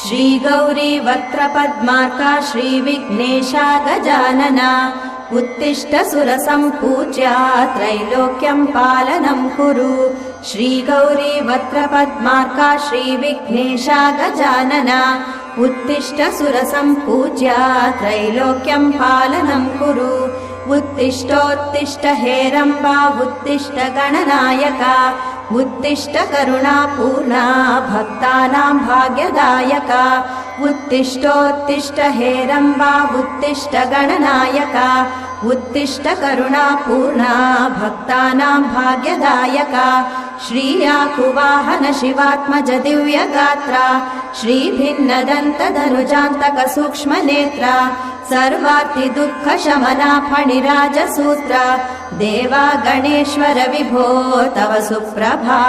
श्री गौरी वक्त्रपद्मार्का श्री विघ्नेशा गजानना उत्तिष्ठ सुरसम्पूज्या त्रैलोक्यं पालनं कुरु। श्री गौरी वक्त्रपद्मार्का श्री विघ्नेशा गजानना उत्तिष्ठ सुरसम्पूज्या त्रैलोक्यं पालनं कुरु। उत्तिष्ठोत्तिष्ठ हेरम्बा उत्तिष्ठ गणनायका उत्तिष्ठ करुणापूर्णा भक्तानां भाग्यदायका। उत्तिष्ठोत्तिष्ठ हेरम्बा उत्तिष्ठ गणनायका उत्तिष्ठ करुणापूर्णा भक्तानां भाग्यदायका। श्रीयाकुवाहन शिवात्मज दिव्यगात्रा श्री भिन्नदन्तधनुजान्तक सूक्ष्मनेत्रा सर्वार्ति दुःख शमना फणिराजसूत्रा देवा गणेश्वर विभो तव सुप्रभा।